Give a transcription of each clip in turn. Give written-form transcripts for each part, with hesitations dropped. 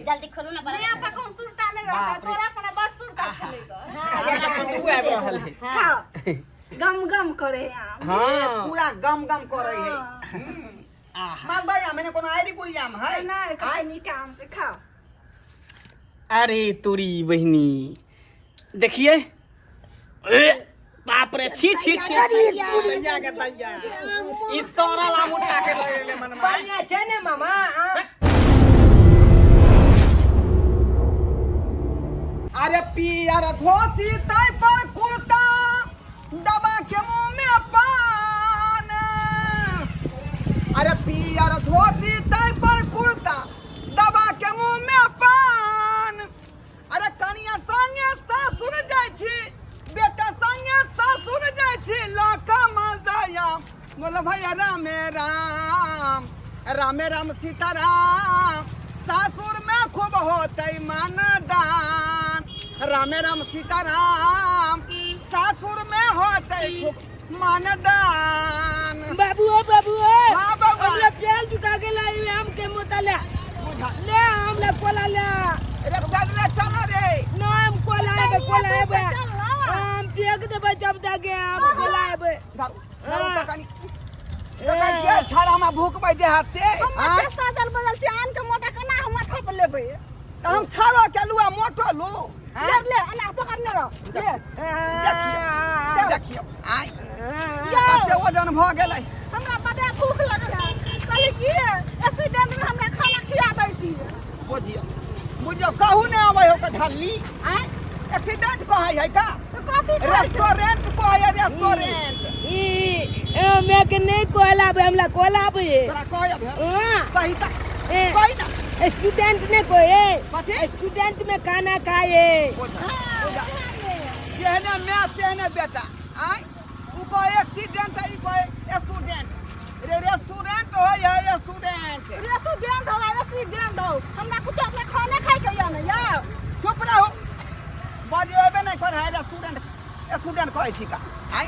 जल्दी खोलो ना नहीं आपका कौन सुरता नहीं रहता तोरा अपना बड़ सुरता चलेगा हां गम गम करे आम हां पूरा गम गम करे है माल भाई मैंने कोनो आईडी कुड़ी आम है ना कहीं काम से खाओ अरे तोरी बहनी देखिए बाप रे छी छी छी तैया के तैया ई सारा लाम उठा के ले मन में बढ़िया छै ने मामा अरे पियर धोती तय पर कुर्ता दबा के मुंह में पान अरे पियर धोती तय पर कुर्ता दबा के मुंह में पान अरे कनिया संगे ससुर जाय छी बेटा संगे ससुर जाय छी लका मालदया बोल भैया राम राम राम सीताराम सासुर में खूब होतै मानदान राम राम सीताराम सासुर में होतै खूब मानदान बाबू हां बाबू हमला प्याल दुका के लाई आम के मोतला ले हमला कोला ले रे दादा चलो रे नाम कोला है हम पेग देबे जब दागे आम कोला है छाड़ा में भूख बैठे हाथ से हम के साजल बदल से आन के मोटा कना हम माथा पर लेबे हम छाड़ो के लुआ मोटो लू ले अना पकड़ने रहो ले देखियो आई सबसे वजन भ गेलै हमरा बड़ा भूख लगल है कहली की एक्सीडेंट में हमरा खाना खिया दैती बुझियो कहू ने आबै हो के ढल्ली आई एक्सीडेंट कहै है का तो कथि रेस्टोरेंट कहै है रेस्टोरेंट ई मैं के नहीं कोला बे हमला कोला बे तोरा कहै है हां कहि त कहि त स्टूडेंट ने कोए कथि स्टूडेंट में खाना खाए जेहने मैं तेहने बेटा आई उ को एक्सीडेंट है को स्टूडेंट रे रेस्टोरेंट होय है स्टूडेंट एक्सीडेंट हो हमरा कुछ अपने खाना खाए के या ना या चुप रहो बजेबे नहीं कर है स्टूडेंट कहै छी का आई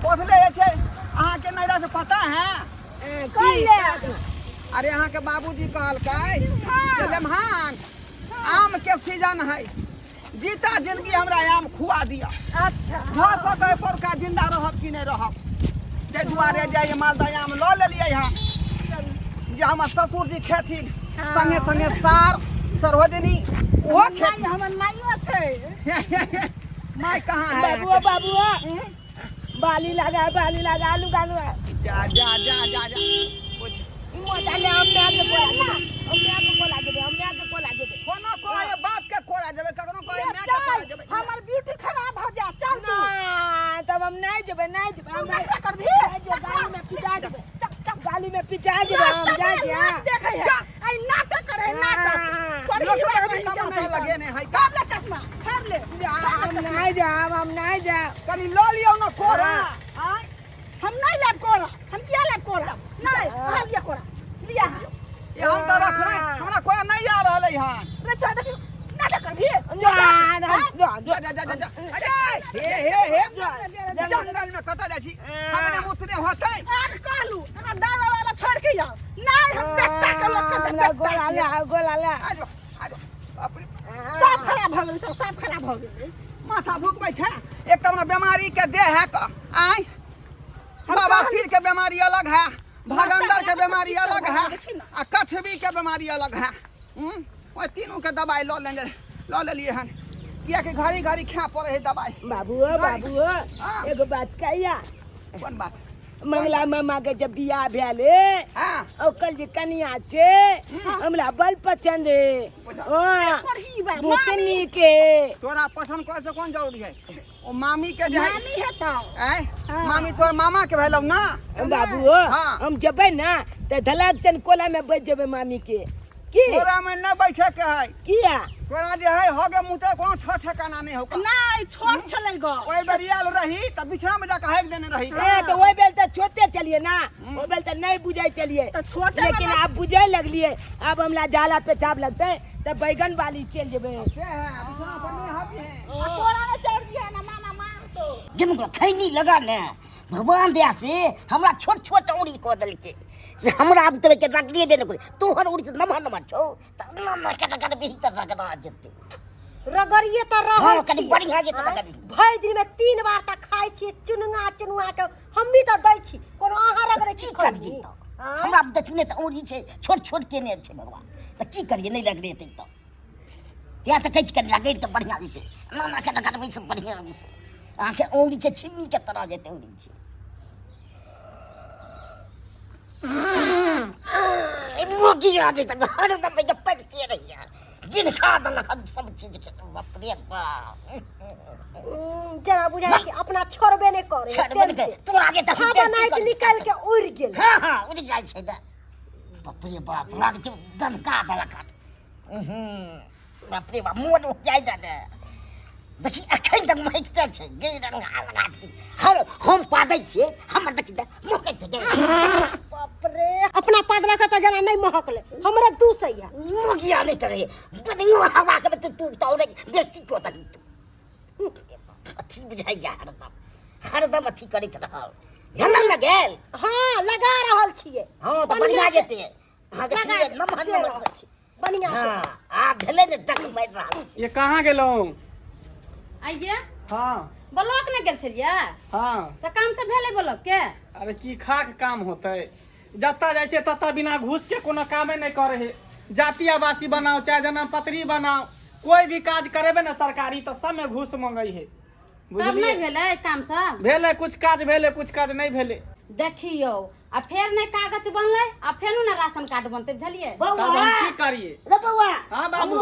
कोथले छै अहाँ के नैरा से पता है कर ले अरे अहाँ के बाबूजी कहलकै जे लेमहान आम के सीजन है जीता जिंदगी हमरा आम खुआ दिया अच्छा भऽ सकै पर का जिंदा रहब कि नहीं रहब ते दुआरे जाय मालदह आम ल लेलियै हम जे हमर ससुर जी खेथिन संगे संगे सार सरवदनी ओहो खेती हमर माइयो छै माय कहाँ है बाबू बाली लगा लुगा जा मोटा ले हम के कोला देबे कोनो कोई बाप के कोला देबे ककरो कोई मैं के कोला देबे हमर ब्यूटी खराब हो जा चल तू तब हम नहीं जेबे हम नहीं कर भी गाली में पिटा देबे हम जा देखे है आई नाटक करे नाटक लोग के तमाशा लगे ने है काब ले चश्मा फेर ले हम नहीं जा कनी ल लियो न कोरा आई हम नहीं लेब कोरा हम क्या लेब कोरा नहीं हां लिया कोरा लिया ये हम तो रख रहे हमरा कोई नहीं आ रहले हन रे छोड़ दे नाटक कर भी जा हे जंगल में कत जाइ छी हमने मुतने होतै आग कहलू हमरा दावा वाला छोड़ के जाओ नहीं हम बेटा के लोग के गोला ले आजो बाप रे सब खराब हो गेल सब खराब हो गेल माथा भुकबै छै एक त हमरा बीमारी के देह है क आई बाबा सिर के बीमारी अलग है भगंदर के बीमारी अलग है आ कछवी के बीमारी अलग है ओइ तीनों के दवाई ल लेलिए हन किया के घड़ी खा पड़े है दवाई बाबू एगो बात कहिया कोन बात मंगला मामा के जब बियाह भेले हां ओकल जे कनिया छे हमरा बल पसंद है बुतनी के तोरा पसंद करे से कौन जरूरी है ओ मामी के जे मामी है तो मामी तोर मामा के भेलौ ना बाबू हम जबे ना त धलाक चन कोला में बैठ जबे मामी के की तोरा में न बैठे के है किया तोरा जे है होगे मुते कोनो ठिकाना नहीं होगा नहीं छोट चले गो ओइ बरियाल रही त बिछड़ा में जाके हाक देने रही तो ओइ बेल त छोटे चलिए ना ओइ बेल त नहीं बुझाई चलिए तो छोटे लेकिन आप बुझाई लगलिए अब हमला जाला पे चाप लगते त बैगन वाली चल जेबे से है बिछड़ा पर नहीं हबी है तोरा ने चढ़ दिया ना मामा मार तो जिनको खैनी लगा ने भगवान दया से हमरा छोट औरी को दल के से हमरा अब तबे के रखलिए बे न करे तोहर उड़ी से नमहर छौ त न कटा बेही त रगड़ा जेते रगड़िए तो रह हां कनी बढ़िया जेते रगड़ी भरि दिन में 3 बार तक खाइ छी चुनुआ के हम भी त दै छी कोनो आहार रगड़े छी कर जी त हमरा अब देखने त उड़ी छे छोट केने छे भगवान त की करिए नहीं रगड़े त त्या त कच कर रगड़ के बढ़िया जेते ना कटा बेही सब बढ़िया से आके उड़ी छे छिमी के तरह जेते उड़ी छे मुर्गी आदि तक हर दम पे पड़ती रही है दिन खा दलक सब चीज के बाप रे बाप जरा बुझाई कि अपना छोड़बे नहीं करे छोड़बे नहीं करे तोरा जे त खाना नाइट निकाल के उड़ गेल हां उड़ जाय छै द बाप रे बाप लाग छै गनका दलक बाप रे बाप मोर हो जाय द देखी अखन तक महकते छै गे रंग लगा के हम पादै छियै हमर देखी द महकै छै बाप रे अपना पादला का त जना नहीं महकले हमरे दू सैया मुर्गी आने तरह बनियो हवा के तू तौरे बेस्ती को तली तू अथी बुझाइया हरदम अथी करैत रहल झलम लगेल हां लगा रहल छिए हां त बढ़िया जेते हां के छिए नमहर छै बढ़िया हां आ भेले ने टक मार रहल ये कहाँ गेलौ आइये हाँ ब्लॉक में गेल छलिए हाँ त काम से भेले ब्लॉक के अरे की खाक काम होते जत्ता जाय छै तत्ता बिना घूस के कोनो कामे नहीं करे है जाति आवासी बनाओ चाहे जन्म पत्री बनाओ कोई भी काज करेबे ना सरकारी तो सब में घूस मांगई है तब नहीं भेले काम सब भेले कुछ काज भेले कुछ काज नहीं भेले देखियो आ फेर नहीं कागज बनले आ फेर ना राशन कार्ड बनते बुझलिए तब हम की करिए रे बउआ हाँ बाबू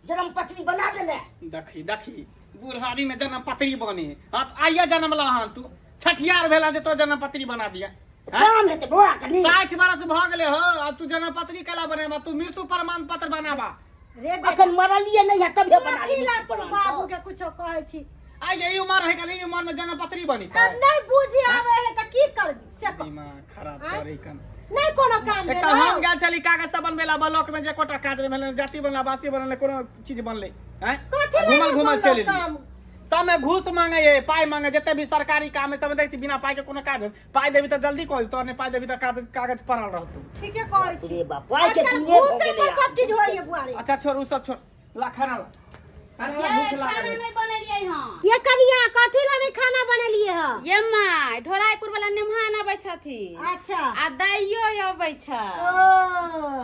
जन्म पत्री बना देले देखी बुढ़ारी में जन्म पत्री बने हाँ आइया जन्म ला हाँ तू छठियार भेला जे तो जन्म पत्री बना दिया काम हेते बउआ कनी 60 बरस भ गेले हो अब तू जन्म पत्री कला बनेबा तू मृत्यु प्रमाण पत्र बनाबा रे अखन मरलिए नहीं है तबे बना ली ला तो बाबू के कुछो कहै छी आ ये उम्र है कल उम्र में जन्म पत्री बनी अब नहीं बुझी आवे है त की करबी से दिमाग खराब करे कन नहीं कोनो काम एक हम गेल चली कागज सब बनबेला ब्लॉक में जे कोटा काज भेले जाति बनला बासी बनले कोनो चीज बनले हैं घुमल चली सब में घूस मांगे ये पाई मांगे जते भी सरकारी काम है सब देख बिना पाई के कोनो काज पाई देबी त जल्दी कह तोर ने पाई देबी त कागज पड़ल रहतू ठीक है कहै छी रे बाप पाई के लिए हो गेले सब चीज होइए बुआरी अच्छा छोड़ उ सब छोड़ ला खाना ला ये खाना नहीं बनेलिए हां ये कनिया कथि ला नहीं खाना बनेलिए ह ये माय ढोराईपुर वाला मेहमान आबै छथि अच्छा आ दाइयो आबै छ ओ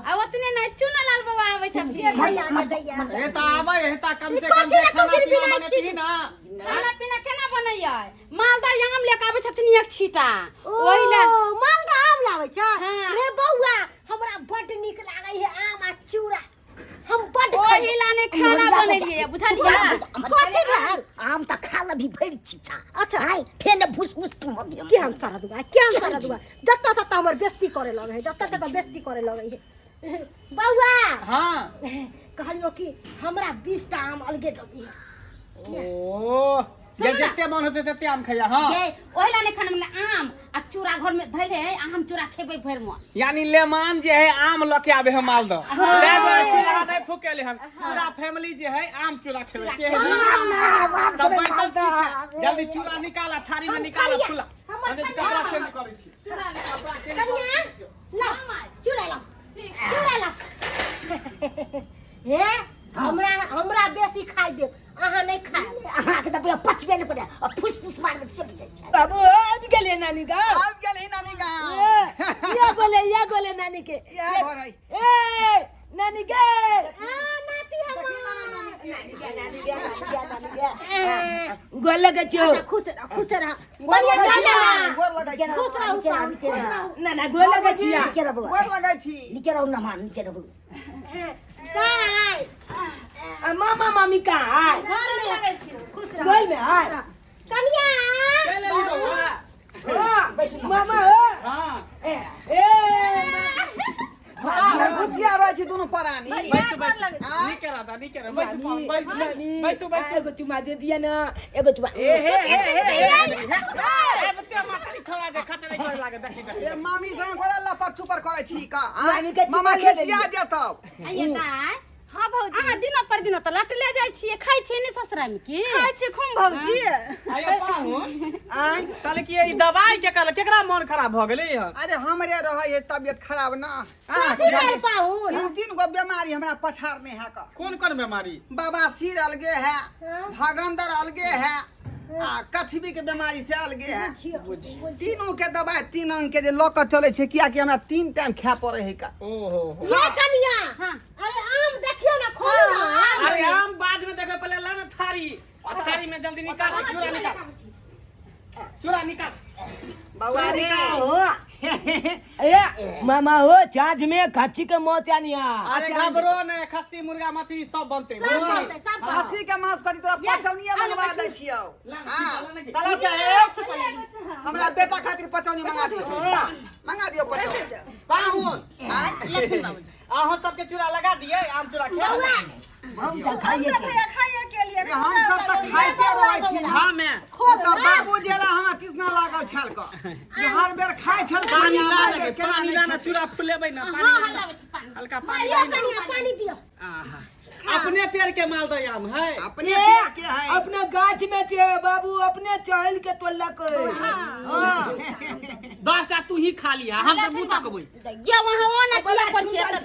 आ ओतने नहीं चुनलाल बाबा आबै छथि ये भैया ने दैया ए त आबै है त कम से कम खाना पीना बनती ना खाना पीना केना बनैया मालदह आम लेके आबै छथिन एक छीटा ओइला मालदह आम लाबै छ हाँ। रे बौआ हमरा बड नीक लागै है आम आ चूड़ा हम बड ओहिला ने खाना बनेलिए बुझलिया कथि भेल आम त खा ल भी भरि छिछा अच्छा हाय फेन भुस भुस तुम हो गया क्या सारा दुआ जत्ता तत्ता हमर बेइज्जती करे लगे है जत्ता तत्ता बेइज्जती करे लगे है बौआ हां कहलियो कि हमरा 20 टा आम अलगे दबी ओ ये जते मन होते तते आम खैया हां ये ओहिला ने खाना में आम आ चूड़ा घर में धैले है आम चूड़ा खेबै भर में यानी लेमान जे है आम लके आबे है मालदह ले चूड़ा नहीं फुकेले हम पूरा फैमिली जे है आम चूड़ा खेबे से है तब बैठल छी जल्दी चूड़ा निकाला थारी में निकाला खुला हम कपड़ा चेंज करै छी चूड़ा ले कपड़ा चेंज कनिया ला चूड़ा ला ठीक चूड़ा ला हे हमरा बेसी खाइ दे अहाँ नहीं खाए अहाँ के त पूरा पचबे न करे और फुस फुस मार में सब जाय छै बाबू अब गेले नानी का अब गेली नानी गाँव या गोले नानी के या भरै ए नानी के नाती हम गोल लगे छो खुश रह बढ़िया बढ़िया गोर लगाई खुश रह ना ना गोल लगे छिया निके रहबो गोर लगाई थी निके रहू न मार निके रहू मामा मामी का है घर में लगे छी खुश रह गोल में है कनिया चले ली बउआ मामा हो हां ए हां खुशिया रह छी दोनों परानी बैसु निके रहा निके रह बैसु एगो चुमा दे दिया ना एगो चुमा बते मातारी छोड़ा जे खचरे करे लागे देखी ए मामी संग करे लपट छुपर करे छी का मामी के मामा चुमा ले खिसिया देतौ आइए दाई हाँ भौजी अहाँ दिनो पर दिनो त लटले जाइ छियै खाइ छियै ने ससुरा में की खाइ छी खूब भौजी आयो पाहुन आय कहले कि ई दवाई के कहले केकरा मन खराब भ गेलै हन अरे हमरे रहे है तबियत खराब ना कथी भेल पाहुन 3 गो बीमारी हमरा पछाड़ में है का कौन कौन बीमारी बवासीर अलगे है भगंदर अलगे है आ कथबी के बीमारी से अलगे है तीनों के दवाई 3 अंग के जे लक चले छै किया कि हमरा 3 टाइम खाय पड़े है का ओहो ये कनिया अरे आम देखियो ना खोल ना अरे हम बाद में देखो पहले ला ना थारी और थारी में जल्दी निकाल चूड़ा निकाल बउआ रे मामा हो छाछ में खच्ची के मोचानिया अरे घबरो ने खस्सी मुर्गा मछली सब बनते हाथी के मांस करी तोरा पचौनिया मंगवा दै छियौ हां चला चाहे हमरा बेटा खातिर पचौनी मंगा दियो पचौनी पाहुन हां अहो सबके चूड़ा लगा दिए आम चूड़ा खा हम सब खाइए के खाइए के लिए हम सब तक खाइते रहै छी हां मैं तो बाबू जेला हमरा कृष्णा लागल छल क जे हर बेर खाइ छल पानी ला केना पानी नहीं लाना चूड़ा फुलेबै ना पानी हां लाबै छी पानी हल्का पानी ये कनिया पानी दियो आहा अपने पेड़ के मालदह आम है अपने पेड़ के है अपना गाछ में छे बाबू अपने चहल के तोला कर 10 टा तू ही खा लिया हम सब मुंह तकबै ये वहां ओना किया पर छी हर हर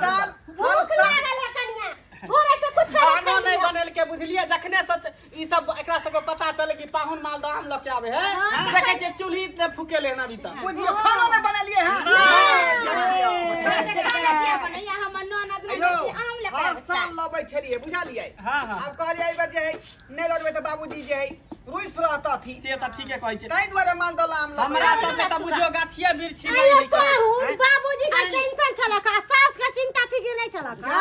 साल भूख लागल है कनिया थोड़े से कुछ खाना नहीं बनल के बुझलिए जखने सच ई सब एकरा सबके पता चले कि पाहुन मालदह आम लके आवे है देखे जे चूल्ही से फूके लेना भी त बुझियो खाना नहीं बनलिए हैं बनैया हमर ननद में अयो आम ले हर साल लबै छलिए बुझलिए हां हां अब कहलिए एहि बेर जे है नहीं लड़बै त बाबूजी जे है रुइस रहता थी से त ठीके कहै छै ताहि दुआरे मालदह आम लबै हमरा सब के त बुझियो गाछिए बिरछी अरे पाहुन बाबूजी का टेंशन चला का सास का चिंता फिक्र नहीं चला का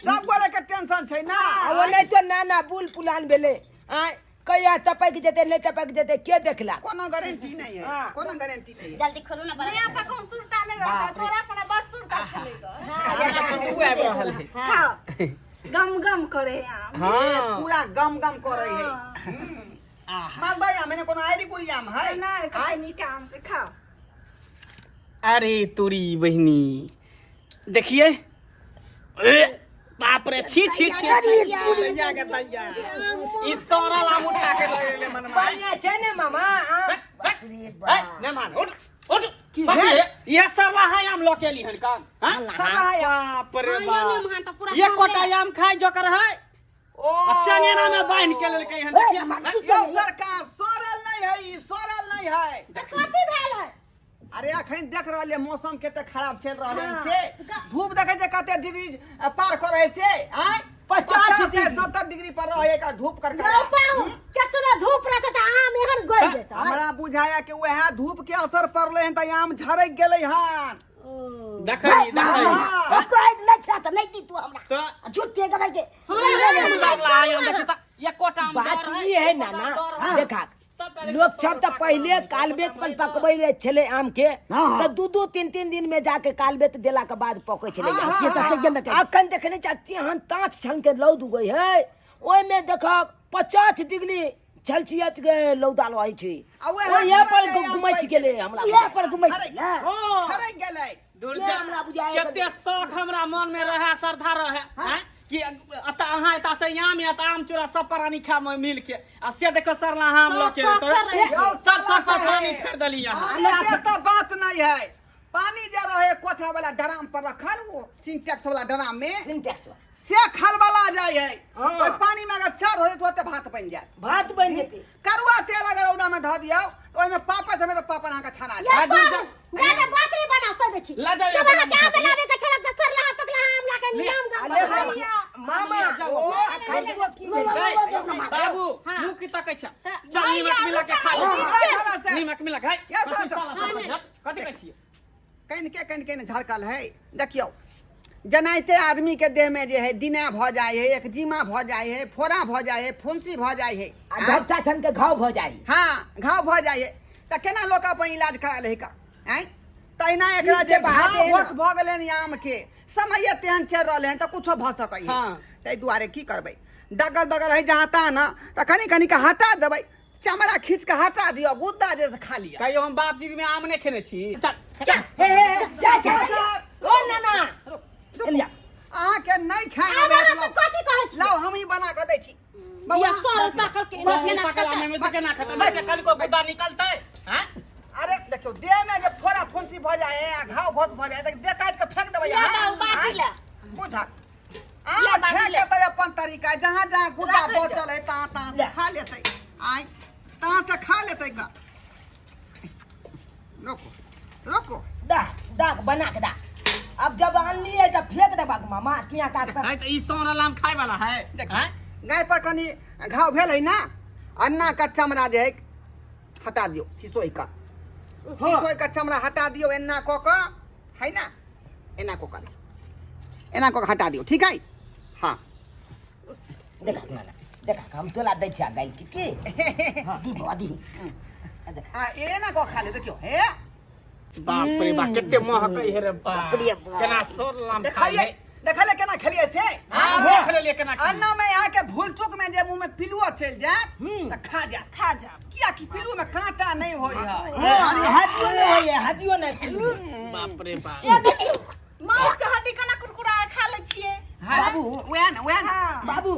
सब गोरे के टेंशन छै ना वो नहीं तो नाना बुल पुलान बेले कहिया टपक जेते नहीं टपक जेते के देखला कोनो गारंटी नहीं है कोनो गारंटी नहीं है जल्दी खोलो ना बड़ा यहाँ पे कौन सुरता नहीं रहता तोरा अपना बड़ सुरता चलेगा खुशबू आबि रहल है गम गम करे आम हां पूरा गम गम करे है मालदह आम मैंने कोनो आईडी कुड़ी आम है ना कहीं काम से खाओ अरे तोरी बहनी देखिए बाप रे छी छी छी दैया के दैया ई सारा लाम उठा के ले मन में बढ़िया छे ने मामा ने मान उठ उठ ये सरला है आम लोकेली हन काम हां बाप रे बाप ये कोटा आम खाई जोकर है ओ चनेना में बांध के लेल कहीं हन यो सरकार सोरल नहीं है ई सोरल नहीं है कथी भेल है अरे अखन देख रहलिए मौसम के त खराब चल रहल है से धूप देखे जे कते डिग्री पार कर है से आय 50 से 70 डिग्री पर रहे का धूप कर कितना धूप रहता था आम एहन गल देता हमरा बुझाया कि वह धूप के असर पड़ले हन त आम झरक गेलै हन देखई देखई कोई नहीं छा त नहीं दी तू हमरा तो झूठे गबै के ये कोटा आम बात ये है नाना देखा लोग सब तो पहले कालबेत पर पकबै रहे छले आम के तो 2-2-3 दिन में जाके कालबेत देला के बाद पकै छले से त सही में अखन देखने चाची हम 5 छन के लौद उगै है ओय में देखा 50 डिग्री छलछियत के लौदा रहै छै यहाँ पर घुमै छी गेले हमरा यहाँ पर घुमै छी झरक गेलै दूर जा केते शौक हमरा मन में रहे श्रद्धा रहे हैं कि अता अहाँ एता से आम या आम चूड़ा सब प्राणी खा में मिल के आ से देखो सरला हम लोग के तो सब पानी फेर दली यहां ये तो बात नहीं है पानी जे रहे कोठा वाला ड्राम पर रखल वो सिंटेक्स वाला ड्राम में सिंटेक्स से खलबला जाय है ओय पानी में अगर चढ़ हो तो भात बन जाए भात बन जेते करुआ तेल अगर ओदा में ध दियो तो ओय में पापा हमें तो पापा का छना ये गाना बात ही बनाओ कर दे छी ला जा क्या बनावे के छलक त सरला पकला आम ला के नाम गा मामा बाबू मुंह की तकै छ चल नीमक मिला के खा ले नीमक मिला खाई कथि कहै छी कन के झरकल है देखियो जनाइते आदमी के देह में जे है दिना भ जाय है एकजिमा भ जाय है फोड़ा भ जाय है फुंसी भ जाय है घपचा छन के घाव भ जाई हां घाव भ जाय है त केना लोग अपन इलाज कराल है का हैं तहिना एकरा जे घाव होश भ गेलै आम के समय तेहन चल रहले हैं त कुछो भ सकै है तै दुआरे की करबै डगल दगल है जहां ता ना त कनी के हटा देबै चमड़ा खींच के हटा दियो गुद्दा जैसे खा लिया कहियो हम बाप जी में आम नहीं खेने छी चल जा ओ नाना चलिया नहीं खाए अरे तो कथी कहै छी लाओ हम ही बना के दै छी ये 100 रुपया करके केना पकला में से केना खाता में से कल को गुदा निकलते हैं अरे देखियो देह में जब फोड़ा फुंसी भ जाए घाव घोस भ जाए त दे काट के फेंक देबै यहां बुझा आम खा के तो अपन तरीका जहां जहां गुड्डा बचल है ता से खा लेतै आई ता से खा लेतै का रोको दाग बना के दा अब जब आन लिए जब फेंक दे बाग मामा किया काट है तो ई सोना लाम खाए वाला है हैं गाय पर कनी घाव भेल है ना अन्ना का चमड़ा जे है हटा दियो सिसोई का सिसोई का चमड़ा हटा दियो एना को का है ना एना को कर एना को हटा दियो ठीक है हां देखा हम तोला दै छिया गाय की दी बाबा दी हां एना को खा ले देखियो हे बाप रे बाप कितने महक है रे बाप केना सोर लाम खाए देखले केना खेलिए से हां देख ले केना अन्ना में यहाँ के भूल चूक में जे मुंह में पिलुआ चल जाए त खा जा किया कि पिलु में कांटा नहीं होय है हदियो नहीं बाप रे बाप ए देखियो मांस के हड्डी कना कुरकुरा खा ले छिए बाबू वेन बाबू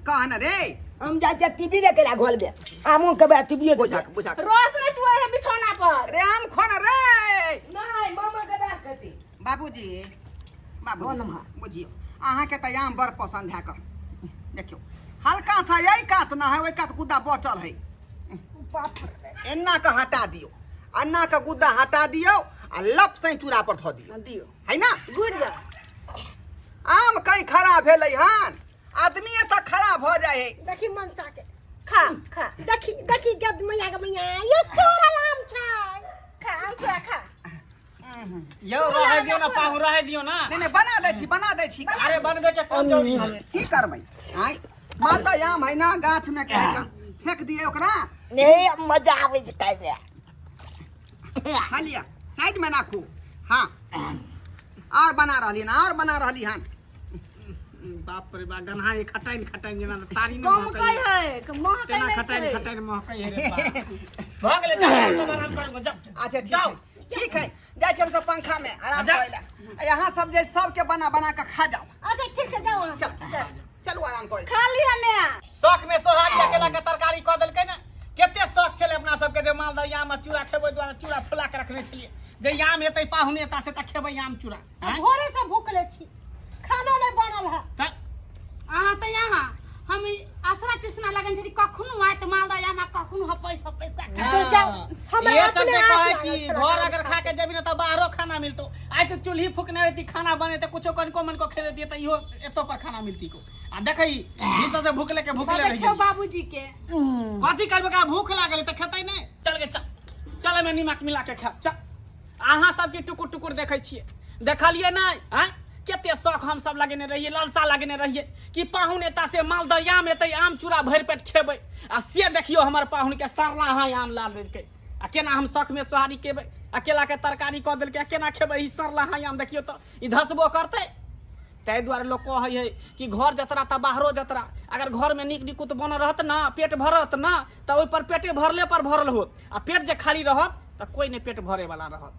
कहा ना रे हम जा जा टीवी देखे ला घोल में आमू के बा टीवी बुझा रोज ने छुए है बिछौना पर रे हम खोना रे नहीं मामा के दा कती बाबूजी बुझियो अहाँ के त आम बड़ पसंद है कर देखियो हल्का सा यही कात ना है वही कात गुद्दा बचल है एन्ना का हटा दियो अन्ना का गुद्दा हटा दियो आ लप से चूड़ा पर धो दियो है ना गुड़ आम कहीं खराब भेलै हन आदमी त खराब हो जाए है देखी मनसा के खा देखी गद मैया ये चोरा नाम छै खा यो रह दियो ना पाहु रह दियो ना नहीं बना दै छी अरे बनबे के कौन जरूरी है की करबै आय मालदह आम है ना गाछ में के है फेंक दिए ओकरा नहीं मजा आवे छै खाए में खा लिया साइड में नाखू हाँ और बना रहली हन बाप रे बाप गन्हा ये खटाइन जना तारी में कम कई है महकै केना नहीं खटाइन महकै है रे बाप भाग ले सामान कर जा अच्छा ठीक है जाए छी हम सब पंखा में आराम करेला यहाँ सब जे सबके बना के खा जाओ अच्छा ठीक है जाओ चलू आराम करे खा लिया ने शौक में सोहागी अकेला के तरकारी क देलकै ना केते शौक छले अपना सबके जे मालदह आम चूड़ा खेबै द्वारा चूड़ा फुला के रखने छलिए जे आम हेतै पाहुने ता से त खेबै आम चूड़ा भोरे से भूखले छी खाना नहीं बनल है अहाँ त यहाँ हम आसरा टिसना लगन छली कखनो आय त मालदह आम कखनो पैसा तो जाओ हम ये अपने चलते आप कहे कि घर अगर खा के जेबी ना त बाहरो खाना मिलतो आइ तो चूल्ही फूकने रहती खाना बने त कुछो कनको मन को खेले दिए त इहो एतो पर खाना मिलती को आ देखई भीतर से भूखले रह देखियो बाबूजी के कथी करबे का भूख लागल त खेतै नै चल में नीमक मिला के खा चल अहाँ सब के टुकुर टुकुर देखै छियै देखलिए नै हैं केते शौक हम सब लगेने रहिए लालसा लगेने रहिए कि पाहुन एता से मालदह आम एतै आम चूड़ा भरि पेट खेबै आ से देखियो हमर पाहुन के सरला हाय आम ला देलकै आ केना हम शौक में सोहारी केबै अकेला के तरकारी क देलकै केना खेबै ई सरला हाय आम देखियो त ई धसबो करतै ताहि दुआरे लोग कहै है कि घर जतरा त बाहरो जतरा अगर घर में नीक निकुत बन रहत ना पेट भरत ना त ओइ पर पेटे भरले पर भरल होत आ पेट जे खाली रहत त कोई ने पेट भरे वाला रहत